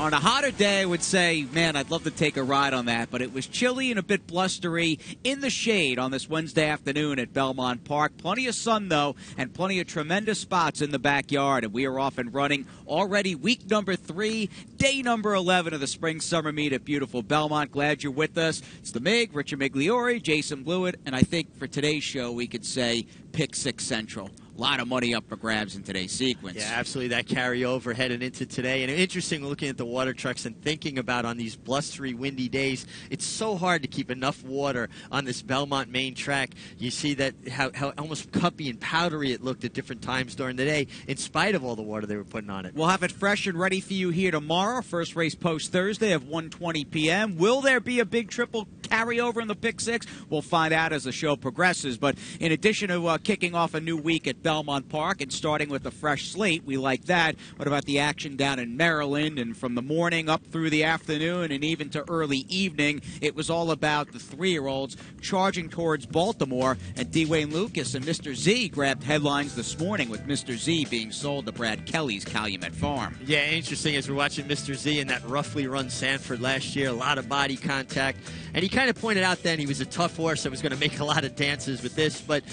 On a hotter day, I would say, man, I'd love to take a ride on that, but it was chilly and a bit blustery in the shade on this Wednesday afternoon at Belmont Park. Plenty of sun, though, and plenty of tremendous spots in the backyard, and we are off and running already week number 3, day number 11 of the spring-summer meet at beautiful Belmont. Glad you're with us. It's the Mig, Richard Migliore, Jason Blewitt, and I think for today's show we could say Pick 6 Central. A lot of money up for grabs in today's sequence. Yeah, absolutely. That carryover heading into today. And interesting looking at the water trucks and thinking about on these blustery, windy days, it's so hard to keep enough water on this Belmont main track. You see that how almost cuppy and powdery it looked at different times during the day, in spite of all the water they were putting on it. We'll have it fresh and ready for you here tomorrow. First race post Thursday of 1:20 p.m. Will there be a big triple carryover in the Pick 6? We'll find out as the show progresses. But in addition to kicking off a new week at Belmont Park and starting with a fresh slate, we like that. What about the action down in Maryland? And from the morning up through the afternoon and even to early evening, it was all about the 3-year-olds charging towards Baltimore. And Dwayne Lucas and Mr. Z grabbed headlines this morning, with Mr. Z being sold to Brad Kelly's Calumet Farm. Yeah, interesting as we're watching Mr. Z in that roughly run Sanford last year. A lot of body contact. And he kind of pointed out then he was a tough horse that was going to make a lot of dances with this. But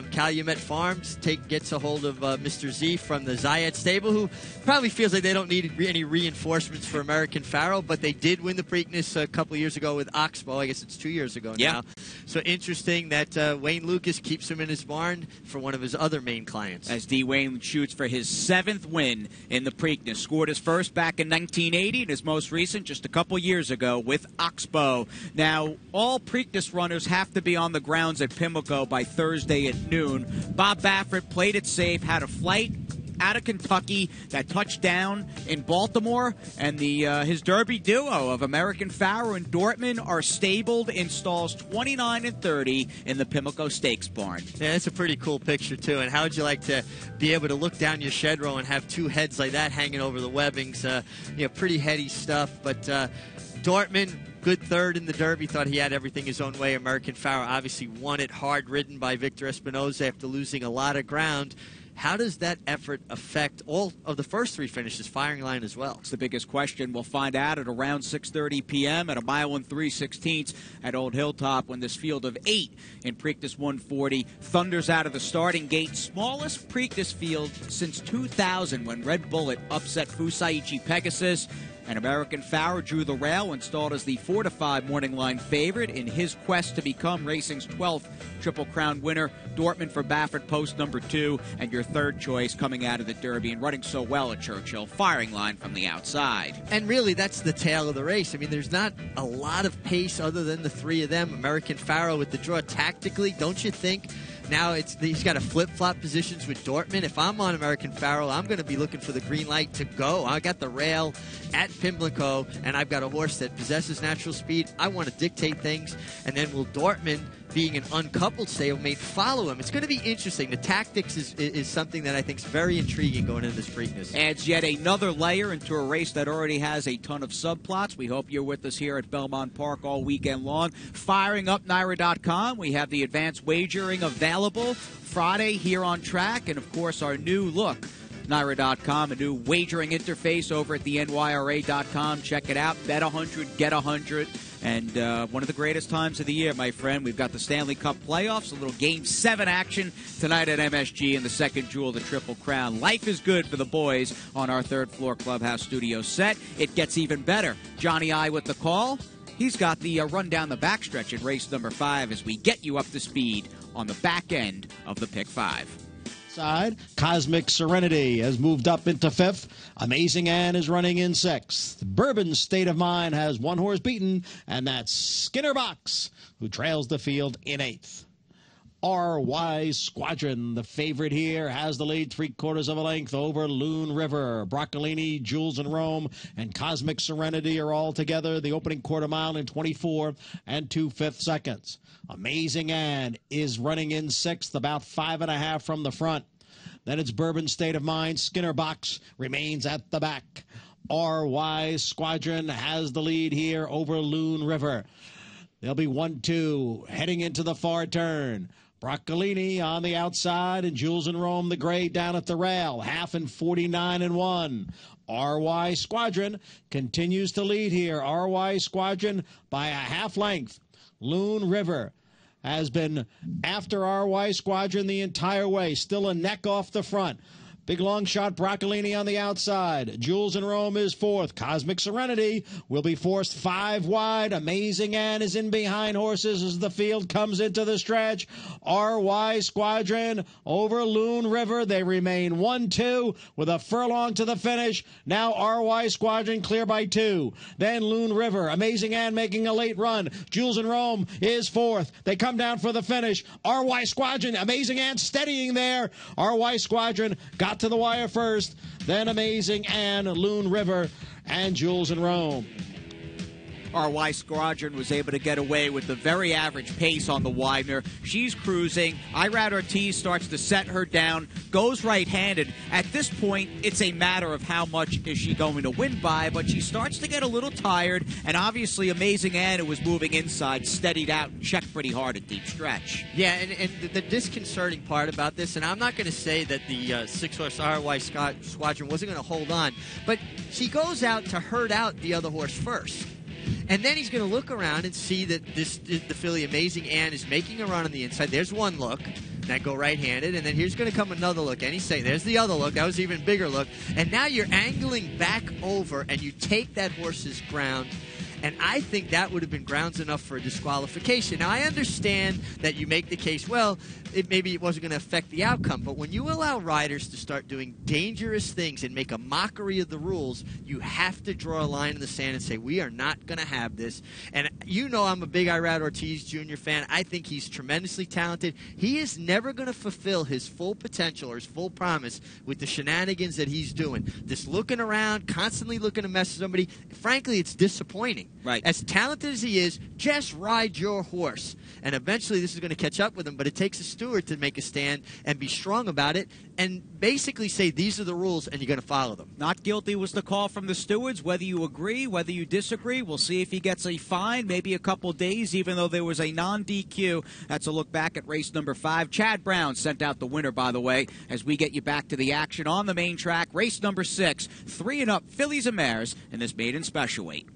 Calumet Farms gets a hold of Mr. Z from the Zayat stable, who probably feels like they don't need any reinforcements for American Pharoah, but they did win the Preakness a couple of years ago with Oxbow. I guess it's 2 years ago now. So interesting that Wayne Lucas keeps him in his barn for one of his other main clients. As Dwayne shoots for his 7th win in the Preakness. Scored his first back in 1980 and his most recent just a couple years ago with Oxbow. Now, all Preakness runners have to be on the grounds at Pimlico by Thursday at noon. Bob Baffert played it safe, had a flight out of Kentucky that touched down in Baltimore, and his Derby duo of American Pharoah and Dortmund are stabled in stalls 29 and 30 in the Pimlico Stakes barn. Yeah, that's a pretty cool picture, too. And how would you like to be able to look down your shed row and have 2 heads like that hanging over the webbings? Pretty heady stuff. But Dortmund, good third in the Derby, thought he had everything his own way. American Pharoah obviously won it, hard ridden by Victor Espinoza after losing a lot of ground. How does that effort affect all of the first 3 finishes, firing line as well? It's the biggest question. We'll find out at around 6:30 p.m. at a mile and 3/16 at Old Hilltop, when this field of 8 in Preakness 140 thunders out of the starting gate. Smallest Preakness field since 2000, when Red Bullet upset Fusaichi Pegasus. And American Pharoah drew the rail, installed as the 4-5 morning line favorite in his quest to become racing's 12th Triple Crown winner. Dortmund for Baffert, post number 2, and your third choice coming out of the Derby and running so well at Churchill, firing line from the outside. And really, that's the tail of the race. I mean, there's not a lot of pace other than the 3 of them. American Pharoah with the draw tactically, don't you think? Now he's got to flip-flop positions with Dortmund. If I'm on American Pharoah, I'm going to be looking for the green light to go. I got the rail at Pimlico, and I've got a horse that possesses natural speed. I want to dictate things. And then will Dortmund, being an uncoupled stablemate, follow him? It's going to be interesting. The tactics is something that I think is very intriguing going into this Preakness. Adds yet another layer into a race that already has a ton of subplots. We hope you're with us here at Belmont Park all weekend long. Firing up NYRA.com. We have the advanced wagering available Friday here on track, and of course our new look, NYRA.com, a new wagering interface over at the NYRA.com. Check it out. Bet 100, get 100. And one of the greatest times of the year, my friend. We've got the Stanley Cup playoffs, a little Game 7 action tonight at MSG in the second jewel of the Triple Crown. Life is good for the boys on our third-floor clubhouse studio set. It gets even better. Johnny I with the call. He's got the run down the backstretch in race number 5 as we get you up to speed on the back end of the Pick 5. Side, Cosmic Serenity has moved up into 5th. Amazing Ann is running in 6th. Bourbon State of Mind has 1 horse beaten, and that's Skinner Box, who trails the field in 8th. RY Squadron, the favorite here, has the lead 3/4 of a length over Loon River. Broccolini, Jules and Rome, and Cosmic Serenity are all together. The opening quarter mile in 24 and 2/5 seconds. Amazing Ann is running in 6th, about 5.5 from the front. Then it's Bourbon State of Mind. Skinner Box remains at the back. RY Squadron has the lead here over Loon River. There'll be 1-2 heading into the far turn. Broccolini on the outside, and Jules and Rome the gray down at the rail. 1/2 and 49-1. RY Squadron continues to lead here. RY Squadron by a half length. Loon River has been after RY Squadron the entire way. Still a neck off the front. Big long shot Broccolini on the outside. Jules and Rome is fourth. Cosmic Serenity will be forced 5 wide. Amazing Ann is in behind horses as the field comes into the stretch. RY Squadron over Loon River. They remain 1-2 with a furlong to the finish. Now RY Squadron clear by 2. Then Loon River. Amazing Ann making a late run. Jules and Rome is fourth. They come down for the finish. RY Squadron. Amazing Ann steadying there. RY Squadron got to the wire first, then Amazing Ann, Loon River, and Jules and Rome. RY Squadron was able to get away with the very average pace on the Widener. She's cruising. Irad Ortiz starts to set her down, goes right-handed. At this point, it's a matter of how much is she going to win by, but she starts to get a little tired, and obviously Amazing Ann, who was moving inside, steadied out and checked pretty hard at deep stretch. Yeah, and the disconcerting part about this, and I'm not going to say that the 6-horse RY Squadron wasn't going to hold on, but she goes out to herd out the other horse first. And then he's going to look around and see that the filly Amazing Ann is making a run on the inside. There's one look. That go right-handed, and then here's going to come another look. And he's saying, there's the other look. That was an even bigger look. And now you're angling back over, and you take that horse's ground. And I think that would have been grounds enough for a disqualification. Now, I understand that you make the case, well, maybe it wasn't going to affect the outcome. But when you allow riders to start doing dangerous things and make a mockery of the rules, you have to draw a line in the sand and say, we are not going to have this. And you know I'm a big Irad Ortiz Jr. fan. I think he's tremendously talented. He is never going to fulfill his full potential or his full promise with the shenanigans that he's doing. This looking around, constantly looking to mess with somebody, frankly, it's disappointing. Right. As talented as he is, just ride your horse. And eventually this is going to catch up with him, but it takes a steward to make a stand and be strong about it and basically say these are the rules and you're going to follow them. Not guilty was the call from the stewards. Whether you agree, whether you disagree, we'll see if he gets a fine, maybe a couple days, even though there was a non-DQ. That's a look back at race number 5. Chad Brown sent out the winner, by the way, as we get you back to the action on the main track. Race number 6, 3 and up, fillies and mares in this maiden special weight.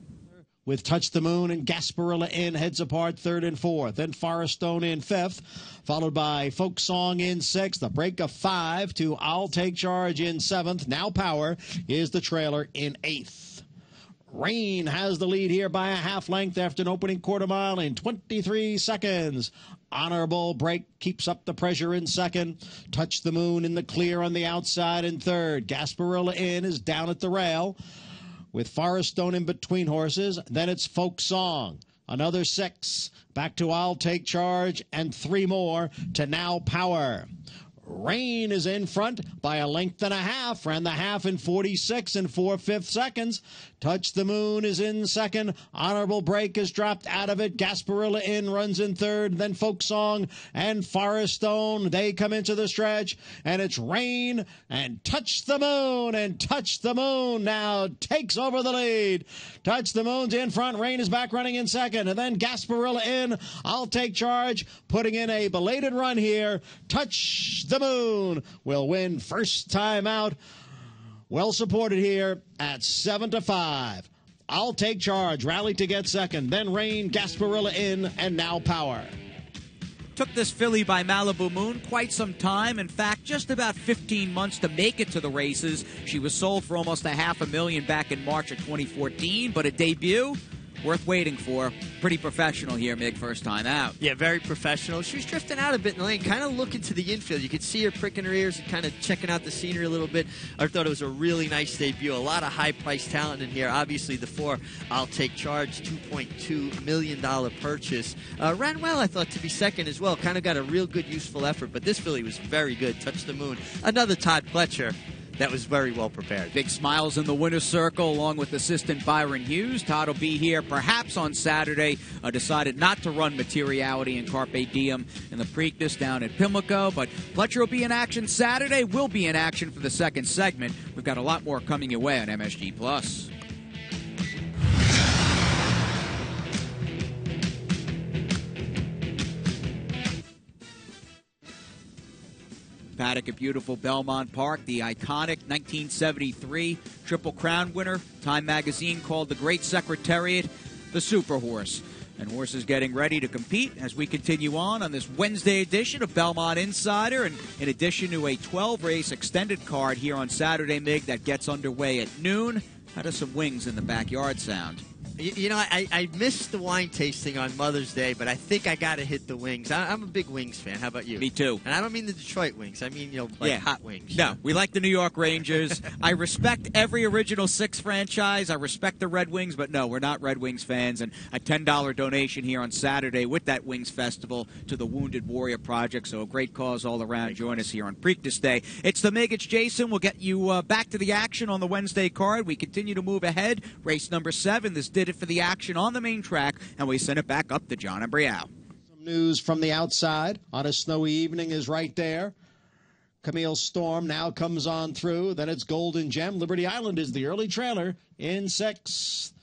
With Touch the Moon and Gasparilla in heads apart 3rd and 4th. Then Forest Stone in 5th, followed by Folk Song in 6th. A break of 5 to I'll Take Charge in 7th. Now Power is the trailer in 8th. Rain has the lead here by a half length after an opening quarter mile in 23 seconds. Honorable Break keeps up the pressure in 2nd. Touch the Moon in the clear on the outside in 3rd. Gasparilla in is down at the rail, with Forest Stone in between horses. Then it's Folk Song. Another 6. Back to I'll Take Charge, and 3 more to Now Power. Rain is in front by a length and a half. Ran the half in 46 and 4/5 seconds. Touch the Moon is in 2nd. Honorable Break is dropped out of it. Gasparilla in runs in 3rd. Then Folk Song and Forest Stone, they come into the stretch. And it's Rain and Touch the Moon. And Touch the Moon now takes over the lead. Touch the Moon's in front. Rain is back running in 2nd. And then Gasparilla in. I'll Take Charge, putting in a belated run here. Touch the Moon will win first time out. Well supported here at 7-5. I'll Take Charge, rallied to get 2nd. Then Rain, Gasparilla in, and Now Power. Took this filly by Malibu Moon quite some time. In fact, just about 15 months to make it to the races. She was sold for almost $500,000 back in March of 2014, but a debut worth waiting for. Pretty professional here, Mig, first time out. Yeah, very professional. She was drifting out a bit in the lane, kind of looking to the infield. You could see her pricking her ears and kind of checking out the scenery a little bit. I thought it was a really nice debut. A lot of high-priced talent in here. Obviously, the 4, I'll Take Charge, $2.2 million purchase. Ran well, I thought, to be 2nd as well. Kind of got a real good, useful effort. But this filly was very good. Touch the Moon. Another Todd Pletcher that was very well prepared. Big smiles in the winner's circle along with assistant Byron Hughes. Todd will be here perhaps on Saturday. Decided not to run Materiality and Carpe Diem in the Preakness down at Pimlico. But Pletcher will be in action Saturday. Will be in action for the 2nd segment. We've got a lot more coming your way on MSG+. paddock at beautiful Belmont Park, the iconic 1973 Triple Crown winner. Time magazine called the Great Secretariat the Super Horse. And horses getting ready to compete as we continue on this Wednesday edition of Belmont Insider. And in addition to a 12-race extended card here on Saturday, Mig, that gets underway at noon. How does some wings in the backyard sound? You know, I missed the wine tasting on Mother's Day, but I think I got to hit the wings. I'm a big Wings fan. How about you? Me too. And I don't mean the Detroit Wings. I mean, hot wings. No, we like the New York Rangers. I respect every Original Six franchise. I respect the Red Wings, but no, we're not Red Wings fans. And a $10 donation here on Saturday with that Wings Festival to the Wounded Warrior Project. So a great cause all around. Join us here on Preakness Day. It's the Mig, it's Jason. We'll get you back to the action on the Wednesday card. We continue to move ahead. Race number 7. This did it for the action on the main track, and we send it back up to John and Brielle. Some news from the outside on a snowy evening is right there. Camille's Storm now comes on through. Then it's Golden Gem. Liberty Island is the early trailer in 6th.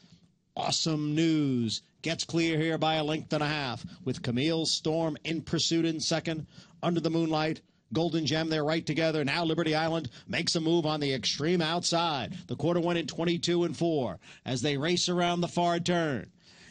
Awesome News gets clear here by a length and a half with Camille's Storm in pursuit in 2nd. Under the Moonlight, Golden Gem, they're right together. Now Liberty Island makes a move on the extreme outside. The quarter went in 22 and 4 as they race around the far turn.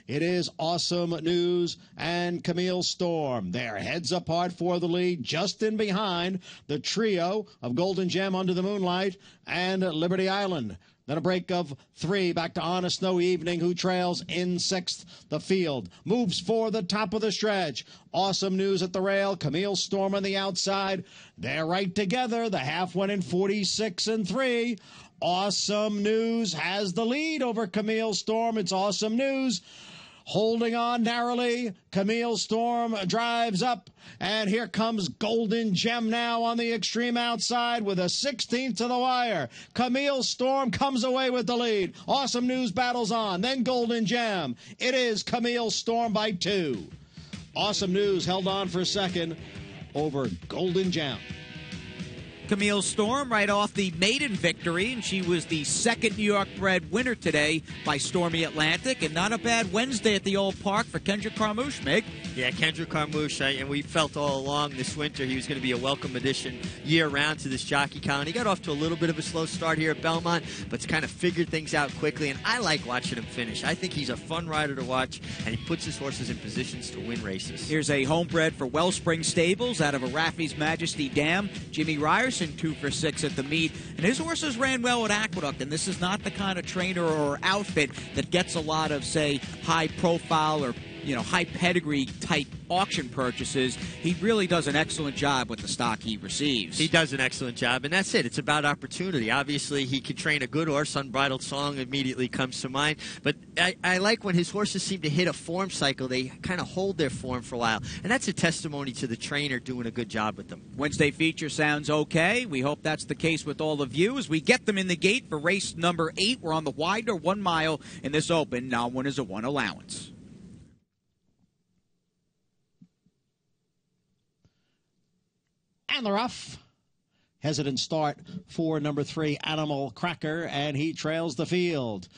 It is Awesome News and Camille's Storm. They're heads apart for the lead, just in behind the trio of Golden Gem, Under the Moonlight, and Liberty Island. Then a break of 3 back to On a Snowy Evening, who trails in 6th. The field moves for the top of the stretch. Awesome News at the rail. Camille's Storm on the outside. They're right together. The half went in 46 and 3. Awesome News has the lead over Camille's Storm. It's Awesome News holding on narrowly. Camille's Storm drives up, and here comes Golden Gem now on the extreme outside with a 16th to the wire. Camille's Storm comes away with the lead. Awesome News battles on, then Golden Gem. It is Camille's Storm by 2. Awesome News held on for second over Golden Gem. Camille's Storm right off the maiden victory, and she was the second New York bred winner today by Stormy Atlantic, and not a bad Wednesday at the old park for Kendrick Carmouche, Mig. Yeah, Kendrick Carmouche, and we felt all along this winter he was going to be a welcome addition year-round to this jockey count. He got off to a little bit of a slow start here at Belmont, but kind of figured things out quickly, and I like watching him finish. I think he's a fun rider to watch, and he puts his horses in positions to win races. Here's a homebred for Wellspring Stables out of a Raffy's Majesty Dam. Jimmy Ryerson 2 for 6 at the meet, and his horses ran well at Aqueduct, and this is not the kind of trainer or outfit that gets a lot of, say, high profile or high pedigree type auction purchases. He really does an excellent job with the stock he receives. He does an excellent job, and that's it. It's about opportunity. Obviously, he can train a good horse. Unbridled Song immediately comes to mind. But I like when his horses seem to hit a form cycle, they kind of hold their form for a while. And that's a testimony to the trainer doing a good job with them. Wednesday feature sounds okay. We hope that's the case with all of you as we get them in the gate for race number 8. We're on the wider 1 mile in this open. Now one is a 1 allowance. And the rough. Hesitant start for number 3, Animal Cracker, and he trails the field.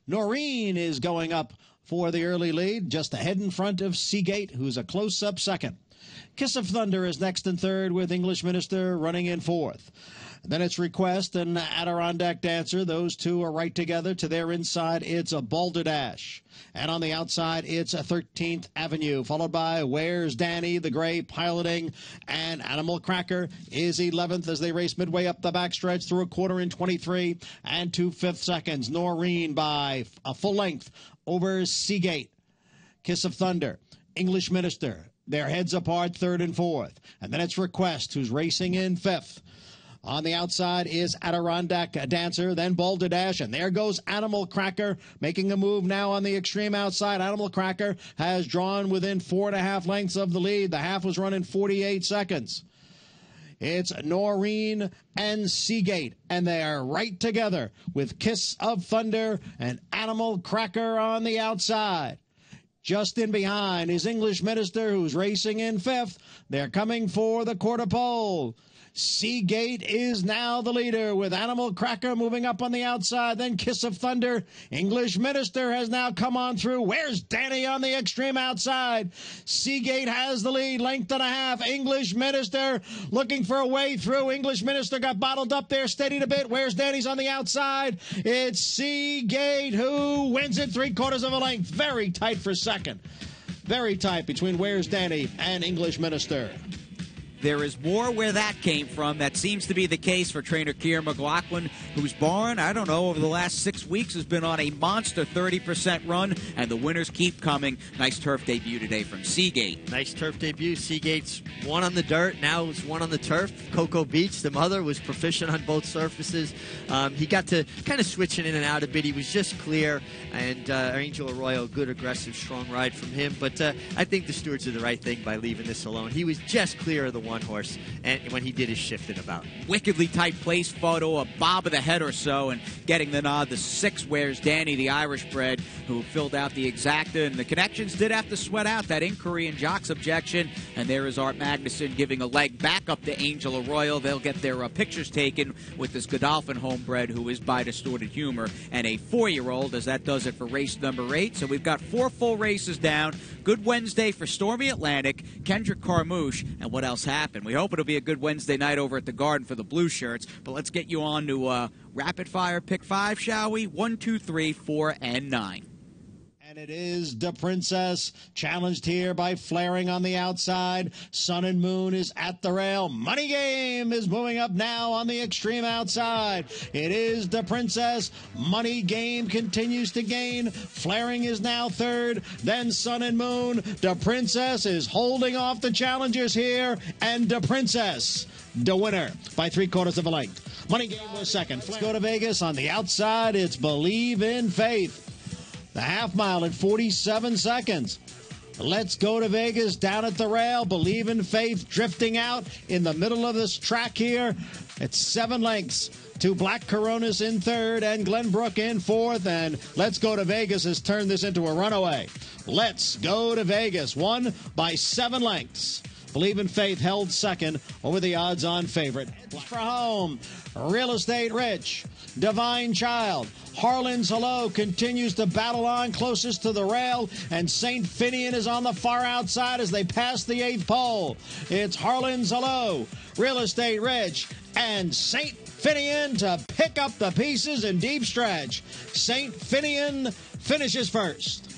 Noreen is going up for the early lead, just ahead in front of Seagate, who's a close-up second. Kiss of Thunder is next and third, with English Minister running in 4th. Then it's Request and Adirondack Dancer. Those two are right together. To their inside, it's a Balderdash. And on the outside, it's a 13th Avenue, followed by Where's Danny, the Gray piloting, and Animal Cracker is 11th as they race midway up the backstretch through a quarter in 23 and 2/5 seconds. Noreen by a full length over Seagate. Kiss of Thunder, English Minister, their heads apart, 3rd and 4th. And then it's Request, who's racing in 5th. On the outside is Adirondack Dancer, then Balderdash, and there goes Animal Cracker, making a move now on the extreme outside. Animal Cracker has drawn within 4.5 lengths of the lead. The half was run in 48 seconds. It's Noreen and Seagate, and they are right together with Kiss of Thunder and Animal Cracker on the outside. Just in behind is English Minister, who's racing in 5th. They're coming for the quarter pole. SEAGATE is now the leader, with Animal Cracker moving up on the outside, then Kiss of Thunder. English Minister has now come on through. Where's Danny on the extreme outside? SEAGATE has the lead, length and a half. English Minister looking for a way through. English Minister got bottled up there, steadied a bit. Where's Danny's on the outside? It's SEAGATE who wins it 3/4 of a length. Very tight for second. Very tight between Where's Danny and English Minister. There is more where that came from. That seems to be the case for trainer Keir McLaughlin, whose barn, I don't know, over the last 6 weeks has been on a monster 30% run, and the winners keep coming. Nice turf debut today from SEAGATE. Nice turf debut. SEAGATE's one on the dirt, now it's one on the turf. Cocoa Beach, the mother, was proficient on both surfaces. He got to kind of switching in and out a bit. He was just clear, and Angel Arroyo, good, aggressive, strong ride from him. But I think the stewards did the right thing by leaving this alone. He was just clear of the one horse and when he did his shifting about. Wickedly tight place photo, a bob of the head or so, and getting the nod. The 6 Where's Danny, the Irish bred, who filled out the exacta, and the connections did have to sweat out that inquiry and Jock's objection. And there is Art Magnuson giving a leg back up to Angel Arroyo. They'll get their pictures taken with this Godolphin homebred, who is by Distorted Humor, and a 4-year-old, as that does it for race number 8. So we've got 4 full races down. Good Wednesday for Stormy Atlantic, Kendrick Carmouche, and what else happened? We hope it'll be a good Wednesday night over at the Garden for the Blue Shirts. But let's get you on to rapid fire pick 5, shall we? 1, 2, 3, 4, and 9. And it is the Princess, challenged here by Flaring on the outside. Sun and Moon is at the rail. Money Game is moving up now on the extreme outside. It is the Princess. Money Game continues to gain. Flaring is now 3rd. Then Sun and Moon. The Princess is holding off the challengers here. And the Princess, the winner by 3/4 of a length. Money Game was 2nd. Let's go to Vegas. On the outside, it's Believe in Faith. The half mile in 47 seconds. Let's go to Vegas down at the rail. Believe in Faith drifting out in the middle of this track here. It's 7 lengths to Black Coronas in 3rd and Glenbrook in 4th. And Let's Go to Vegas has turned this into a runaway. Let's Go to Vegas won by 7 lengths. Believe in Faith held 2nd over the odds-on favorite. For home, Real Estate Rich, Divine Child, Harlan's Hello continues to battle on closest to the rail, and St. Finian is on the far outside as they pass the 8th pole. It's Harlan's Hello, Real Estate Rich, and St. Finian to pick up the pieces in deep stretch. St. Finian finishes first.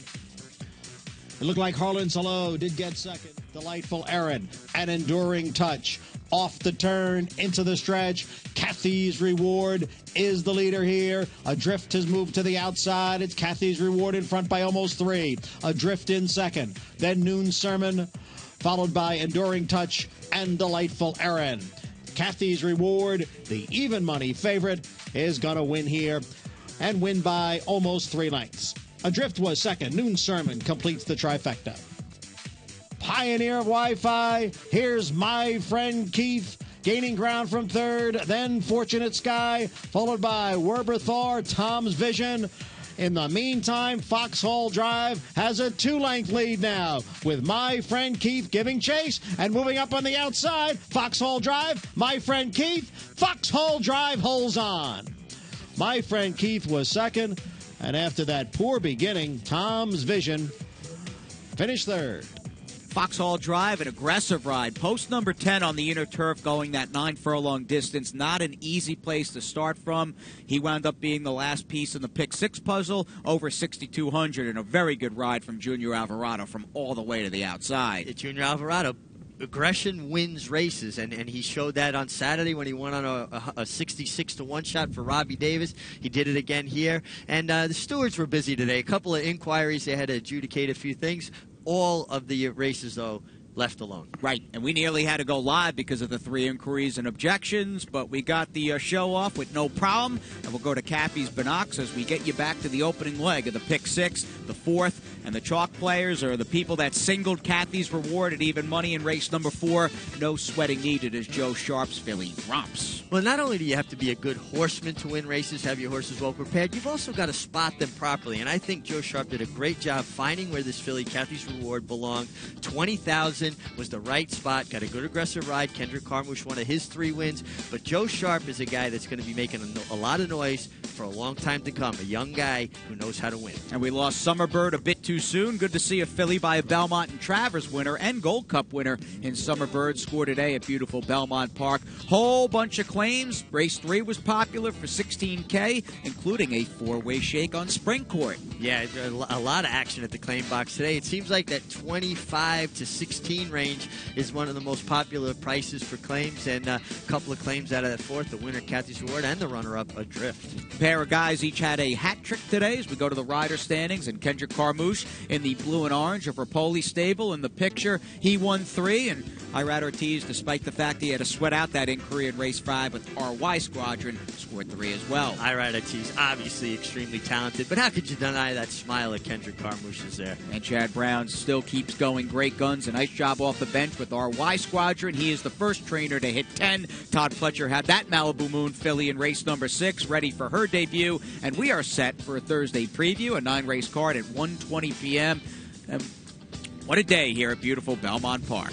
It looked like Harlan's Hello did get second. Delightful Aaron, an enduring touch. Off the turn, into the stretch. Kathy's Reward is the leader here. Adrift has moved to the outside. It's Kathy's Reward in front by almost 3. Adrift in second. Then Noon Sermon, followed by Enduring Touch and Delightful Aaron. Kathy's Reward, the even money favorite, is going to win here and win by almost 3 lengths. Adrift was second. Noon Sermon completes the trifecta. Pioneer of Wi-Fi, here's My Friend Keith, gaining ground from 3rd, then Fortunate Sky, followed by Werberthor, Tom's Vision. In the meantime, Foxhole Drive has a 2-length lead now, with My Friend Keith giving chase and moving up on the outside. Foxhole Drive, My Friend Keith, Foxhole Drive holds on. My Friend Keith was second, and after that poor beginning, Tom's Vision finished 3rd. Foxhole Drive, an aggressive ride. Post number 10 on the inner turf, going that 9-furlong distance. Not an easy place to start from. He wound up being the last piece in the pick 6 puzzle, over 6,200, and a very good ride from Junior Alvarado from all the way to the outside. Junior Alvarado, aggression wins races, and he showed that on Saturday when he went on a 66-1 shot for Robbie Davis. He did it again here. And the stewards were busy today. A couple of inquiries. They had to adjudicate a few things. All of the races, though, left alone. Right, and we nearly had to go live because of the 3 inquiries and objections, but we got the show off with no problem, and we'll go to Cappy's Binocs as we get you back to the opening leg of the pick 6, the 4th And the chalk players are the people that singled Kathy's Reward at even money in race number 4. No sweating needed as Joe Sharp's filly romps. Well, not only do you have to be a good horseman to win races, have your horses well prepared, you've also got to spot them properly. And I think Joe Sharp did a great job finding where this filly, Kathy's Reward, belonged. 20,000 was the right spot. Got a good aggressive ride. Kendrick Carmouche, one of his 3 wins. But Joe Sharp is a guy that's going to be making a lot of noise for a long time to come. A young guy who knows how to win. And we lost Summerbird a bit too soon. Good to see a filly by a Belmont and Travers winner and Gold Cup winner in Summerbird score today at beautiful Belmont Park. Whole bunch of claims. Race 3 was popular for $16K, including a 4-way shake on Spring Court. Yeah, a lot of action at the claim box today. It seems like that 25 to 16 range is one of the most popular prices for claims, and a couple of claims out of that 4th, the winner Kathy's Reward and the runner-up Adrift. A pair of guys each had a hat trick today as we go to the rider standings, and Kendrick Carmouche in the blue and orange of Rapoli stable in the picture. He won 3, and Irad Ortiz, despite the fact he had to sweat out that inquiry in race 5 with RY Squadron, scored 3 as well. Irad Ortiz, obviously extremely talented, but how could you deny that smile at Kendrick Carmouche is there? And Chad Brown still keeps going great guns. A nice job off the bench with RY Squadron. He is the first trainer to hit 10. Todd Fletcher had that Malibu Moon filly in race number 6, ready for her debut. And we are set for a Thursday preview, a 9-race card at 1:20 p.m. What a day here at beautiful Belmont Park.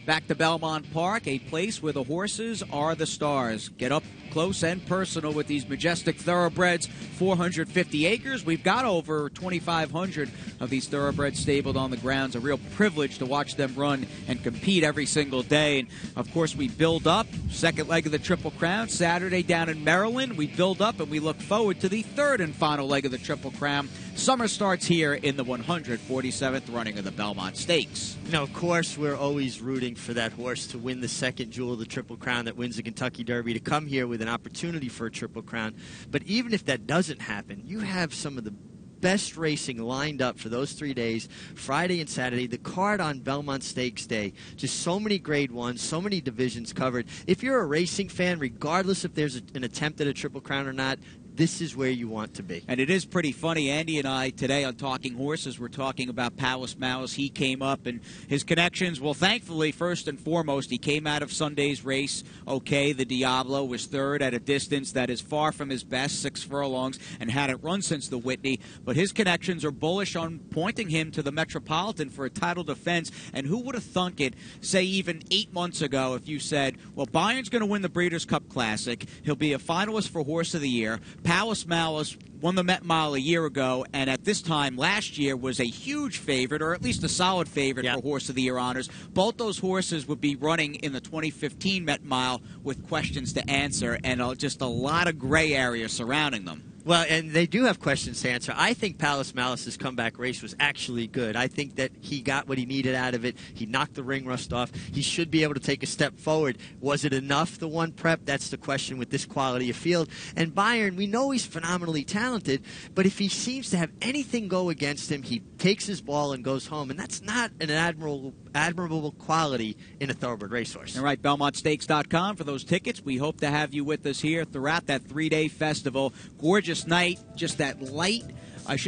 Back to Belmont Park, a place where the horses are the stars. Get up close and personal with these majestic thoroughbreds. 450 acres. We've got over 2,500 of these thoroughbreds stabled on the grounds. A real privilege to watch them run and compete every single day. And, of course, we build up. Second leg of the Triple Crown, Saturday down in Maryland. We build up and we look forward to the 3rd and final leg of the Triple Crown. Summer starts here in the 147th running of the Belmont Stakes. You know, of course, we're always rooting for that horse to win the 2nd jewel of the Triple Crown that wins the Kentucky Derby, to come here with an opportunity for a Triple Crown. But even if that doesn't happen, you have some of the best racing lined up for those 3 days, Friday and Saturday. The card on Belmont Stakes Day, just so many grade 1s, so many divisions covered. If you're a racing fan, regardless if there's an attempt at a Triple Crown or not, this is where you want to be. And it is pretty funny. Andy and I today on Talking Horses were talking about Palace Malice. He came up and his connections, well, thankfully, first and foremost, he came out of Sunday's race. Okay, the Diablo was 3rd at a distance that is far from his best, 6 furlongs, and hadn't run since the Whitney. But his connections are bullish on pointing him to the Metropolitan for a title defense. And who would have thunk it, say, even 8 months ago, if you said, well, Bayern's going to win the Breeders' Cup Classic. He'll be a finalist for Horse of the Year. Palace Malice won the Met Mile a year ago, and at this time last year was a huge favorite, or at least a solid favorite for Horse of the Year honors. Both those horses would be running in the 2015 Met Mile with questions to answer and just a lot of gray area surrounding them. Well, and they do have questions to answer. I think Palace Malice's comeback race was actually good. I think that he got what he needed out of it. He knocked the ring rust off. He should be able to take a step forward. Was it enough, the one prep? That's the question with this quality of field. And Bayern, we know he's phenomenally talented, but if he seems to have anything go against him, he takes his ball and goes home. And that's not an admirable quality in a thoroughbred racehorse. All right, BelmontStakes.com for those tickets. We hope to have you with us here throughout that 3-day festival. Gorgeous night, just that light at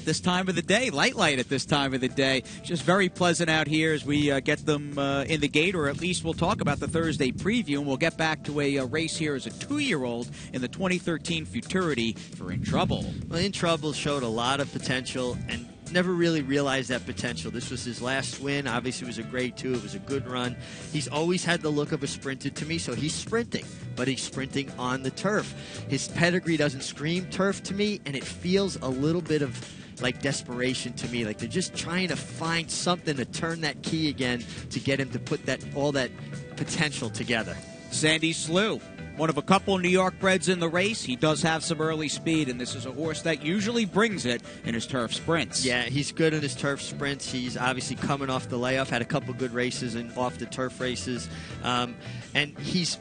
this time of the day, light at this time of the day. Just very pleasant out here as we get them in the gate, or at least we'll talk about the Thursday preview, and we'll get back to a race here as a 2-year-old in the 2013 Futurity for In Trouble. Well, In Trouble showed a lot of potential and never really realized that potential. This was his last win. Obviously, it was a grade 2. It was a good run. He's always had the look of a sprinter to me, so he's sprinting, but he's sprinting on the turf. His pedigree doesn't scream turf to me, and it feels a little bit of like desperation to me. Like they're just trying to find something to turn that key again to get him to put all that potential together. Sandy Slew, one of a couple New York breds in the race. He does have some early speed, and this is a horse that usually brings it in his turf sprints. Yeah, he's good in his turf sprints. He's obviously coming off the layoff, had a couple good races and off the turf races. And he's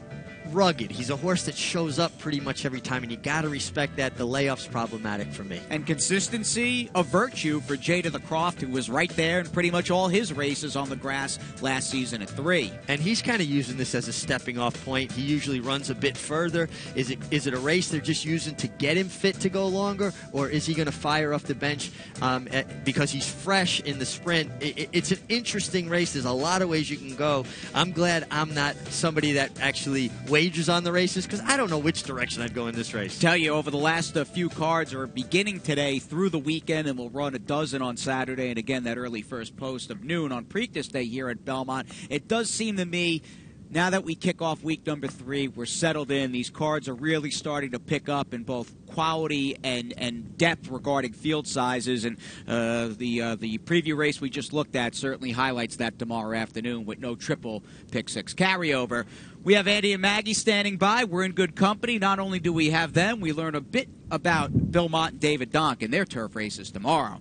rugged. He's a horse that shows up pretty much every time, and you got to respect that. The layoff's problematic for me. And consistency, a virtue for Jada the Croft, who was right there in pretty much all his races on the grass last season at 3. And he's kind of using this as a stepping off point. He usually runs a bit further. Is it a race they're just using to get him fit to go longer, or is he going to fire off the bench because he's fresh in the sprint? It's an interesting race. There's a lot of ways you can go. I'm glad I'm not somebody that actually wagers on the races, because I don't know which direction I'd go in this race. Tell you, over the last few cards are beginning today through the weekend, and we'll run a dozen on Saturday, and again that early first post of noon on Preakness Day here at Belmont. It does seem to me, now that we kick off week number 3, we're settled in. These cards are really starting to pick up in both quality and depth regarding field sizes. And the preview race we just looked at certainly highlights that tomorrow afternoon with no triple pick 6 carryover. We have Andy and Maggie standing by. We're in good company. Not only do we have them, we learn a bit about Belmont and David Donk and their turf races tomorrow.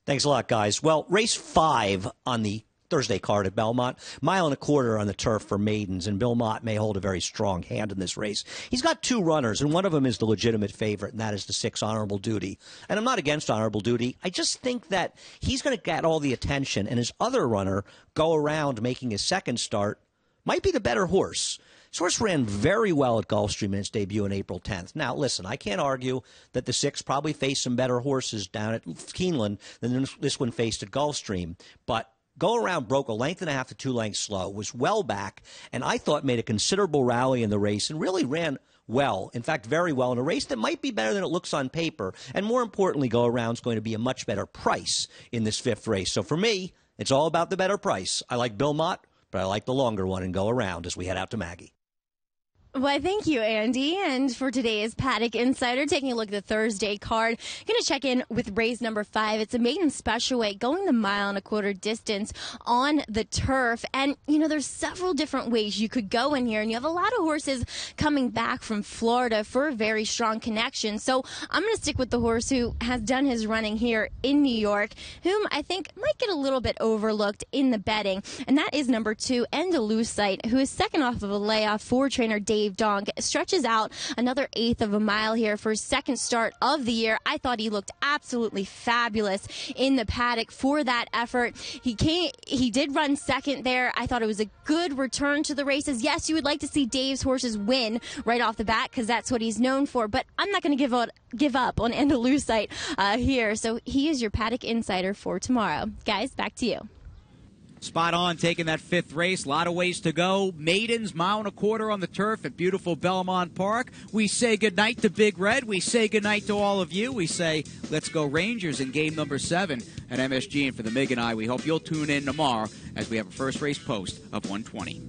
Thanks a lot, guys. Well, race 5 on the Thursday card at Belmont, 1.25 miles on the turf for maidens, and Belmont may hold a very strong hand in this race. He's got 2 runners, and one of them is the legitimate favorite, and that is the 6 Honorable Duty. And I'm not against Honorable Duty. I just think that he's going to get all the attention, and his other runner, Go Around, making his second start, might be the better horse. This horse ran very well at Gulfstream in its debut on April 10th. Now, listen, I can't argue that the 6 probably faced some better horses down at Keeneland than this one faced at Gulfstream, but Go Around broke 1.5 lengths to 2 lengths slow, was well back, and I thought made a considerable rally in the race and really ran well, in fact, very well, in a race that might be better than it looks on paper. And more importantly, Go Around's going to be a much better price in this 5th race. So for me, it's all about the better price. I like Belmont, but I like the longer one and Go Around as we head out to Maggie. Why, thank you, Andy. And for today's Paddock Insider, taking a look at the Thursday card, going to check in with race number 5. It's a maiden special weight going the 1.25 mile distance on the turf. And, you know, there's several different ways you could go in here. And you have a lot of horses coming back from Florida for a very strong connection. So I'm going to stick with the horse who has done his running here in New York, whom I think might get a little bit overlooked in the betting. And that is number 2, Andalusite, who is second off of a layoff for trainer Dave Donk. Stretches out another 1/8 of a mile here for his second start of the year. I thought he looked absolutely fabulous in the paddock for that effort. He did run second there. I thought it was a good return to the races. Yes, you would like to see Dave's horses win right off the bat because that's what he's known for, but I'm not going to give up on Andalusite here. So he is your Paddock Insider for tomorrow. Guys, back to you. Spot on, taking that 5th race. A lot of ways to go. Maidens, 1.25 miles on the turf at beautiful Belmont Park. We say goodnight to Big Red. We say goodnight to all of you. We say, let's go Rangers in game number 7 at MSG. And for the Mig and I, we hope you'll tune in tomorrow as we have a first race post of 120.